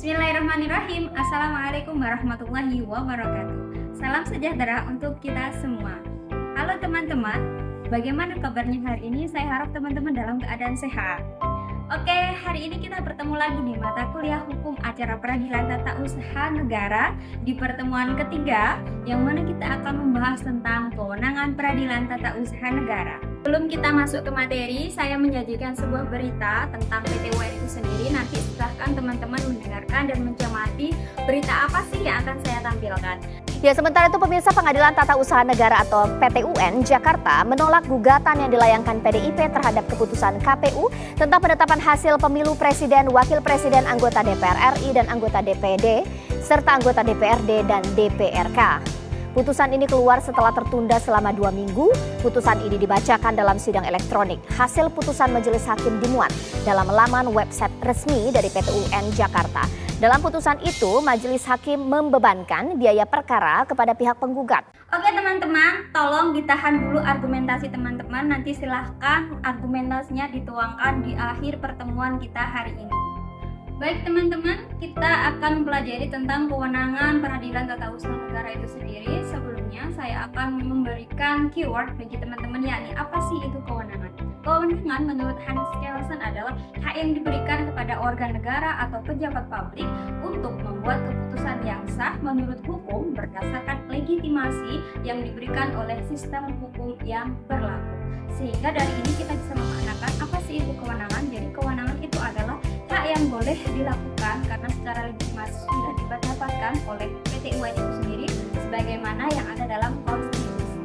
Bismillahirrahmanirrahim. Assalamualaikum warahmatullahi wabarakatuh. Salam sejahtera untuk kita semua. Halo teman-teman, bagaimana kabarnya hari ini? Saya harap teman-teman dalam keadaan sehat. Oke, hari ini kita bertemu lagi di mata kuliah hukum acara peradilan tata usaha negara di pertemuan ketiga, yang mana kita akan membahas tentang kewenangan peradilan tata usaha negara. Sebelum kita masuk ke materi, saya menyajikan sebuah berita tentang PT UN itu sendiri. Nanti silahkan teman-teman mendengarkan dan mencermati berita apa sih yang akan saya tampilkan. Ya, sementara itu pemirsa, Pengadilan Tata Usaha Negara atau PT UN Jakarta menolak gugatan yang dilayangkan PDIP terhadap keputusan KPU tentang penetapan hasil pemilu presiden, wakil presiden, anggota DPR RI dan anggota DPD, serta anggota DPRD dan DPRK. Putusan ini keluar setelah tertunda selama 2 minggu. Putusan ini dibacakan dalam sidang elektronik. Hasil putusan majelis hakim dimuat dalam laman website resmi dari PT UN Jakarta. Dalam putusan itu, majelis hakim membebankan biaya perkara kepada pihak penggugat. Oke teman-teman, tolong ditahan dulu argumentasi teman-teman. Nanti silahkan argumentasinya dituangkan di akhir pertemuan kita hari ini. Baik teman-teman, kita akan mempelajari tentang kewenangan peradilan tata usaha negara itu sendiri. Sebelumnya saya akan memberikan keyword bagi teman-teman, yakni apa sih itu kewenangan. Kewenangan menurut Hans Kelsen adalah hak yang diberikan kepada organ negara atau pejabat publik untuk membuat keputusan yang sah menurut hukum berdasarkan legitimasi yang diberikan oleh sistem hukum yang berlaku. Sehingga dari ini kita bisa memaknakan apa sih itu kewenangan. Jadi kewenangan itu adalah hak yang boleh dilakukan karena secara legitimasi sudah didapatkan oleh PT UN itu sendiri sebagaimana yang ada dalam konstitusi.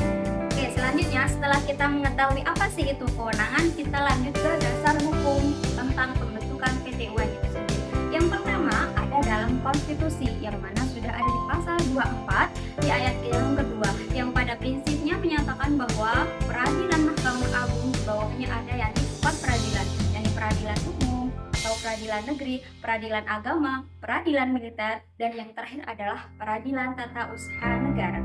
Oke, selanjutnya setelah kita mengetahui apa sih itu kewenangan, kita lanjut ke dasar hukum tentang pembentukan PT UN itu sendiri. Yang pertama ada dalam konstitusi yang mana sudah ada di pasal 24 di ayat yang kedua, yang pada prinsipnya menyatakan bahwa peradilan Mahkamah Agung di bawahnya ada yakni 4 peradilan, yakni peradilan umum atau peradilan negeri, peradilan agama, peradilan militer, dan yang terakhir adalah peradilan tata usaha negara.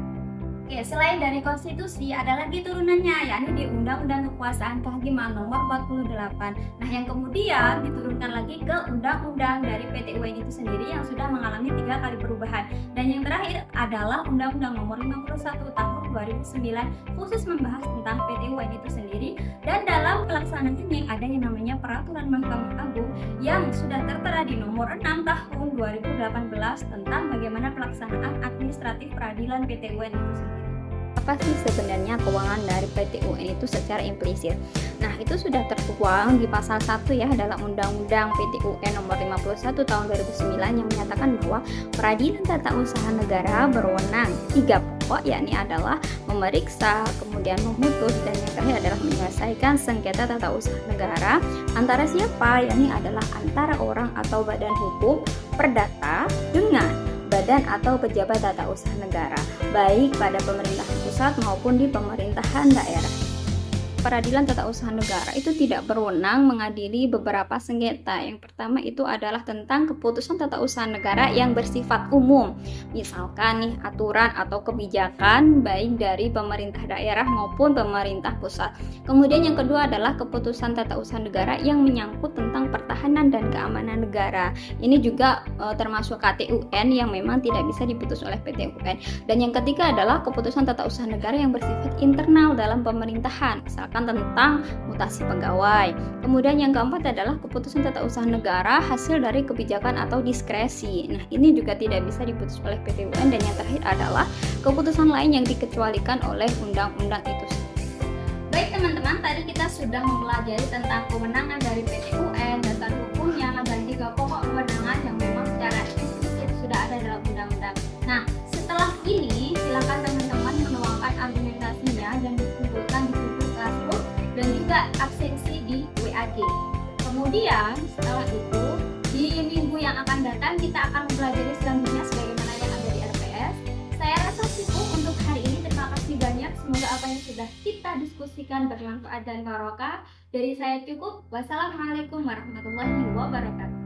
Oke, selain dari konstitusi ada lagi turunannya, yakni di Undang-Undang Kekuasaan Kehakiman nomor 48. Nah, yang kemudian diturunkan lagi ke undang-undang dari PT UN itu sendiri yang sudah mengalami 3 kali perubahan. Dan yang terakhir adalah Undang-Undang nomor 51 tahun 2009 khusus membahas tentang PT UN itu sendiri. Dan dalam pelaksanaannya ada yang namanya Peraturan Mahkamah Agung yang sudah tertera di nomor 6 tahun 2018 tentang bagaimana pelaksanaan administratif peradilan PT UN itu sendiri. Apa sih sebenarnya kewenangan dari PT UN itu secara implisit? Nah, itu sudah tertuang di pasal 1 ya dalam Undang-Undang PT UN nomor 51 tahun 2009 yang menyatakan bahwa peradilan tata usaha negara berwenang 3 pokok, yakni adalah memeriksa, kemudian memutus, dan yang terakhir adalah menyelesaikan sengketa tata usaha negara antara siapa? Yakni adalah antara orang atau badan hukum perdata dengan badan atau pejabat tata usaha negara, baik pada pemerintahan pusat maupun di pemerintahan daerah. Peradilan tata usaha negara itu tidak berwenang mengadili beberapa sengketa. Yang pertama itu adalah tentang keputusan tata usaha negara yang bersifat umum. Misalkan nih aturan atau kebijakan baik dari pemerintah daerah maupun pemerintah pusat. Kemudian yang kedua adalah keputusan tata usaha negara yang menyangkut tentang pertahanan dan keamanan negara. Ini juga termasuk KTUN yang memang tidak bisa diputus oleh PT UN. Dan yang ketiga adalah keputusan tata usaha negara yang bersifat internal dalam pemerintahan. Tentang mutasi pegawai. Kemudian yang keempat adalah keputusan tata usaha negara hasil dari kebijakan atau diskresi. Nah, ini juga tidak bisa diputus oleh PT UN. Dan yang terakhir adalah keputusan lain yang dikecualikan oleh undang-undang itu. Baik teman-teman, tadi kita sudah mempelajari tentang kewenangan dari PT UN, dasar hukumnya, dan 3 pokok kewenangan yang memang secara eksplisit sudah ada dalam undang-undang. Nah, setelah ini silakan teman-teman menuangkan argumentasinya dan dikumpulkan di Classroom dan juga absensi di WAG. Kemudian setelah itu di minggu yang akan datang kita akan mempelajari selanjutnya sebagaimana yang ada di RPS. Saya rasa cukup untuk hari ini. Terima kasih banyak. Semoga apa yang sudah kita diskusikan bermanfaat dan barokah. Dari saya cukup. Wassalamualaikum warahmatullahi wabarakatuh.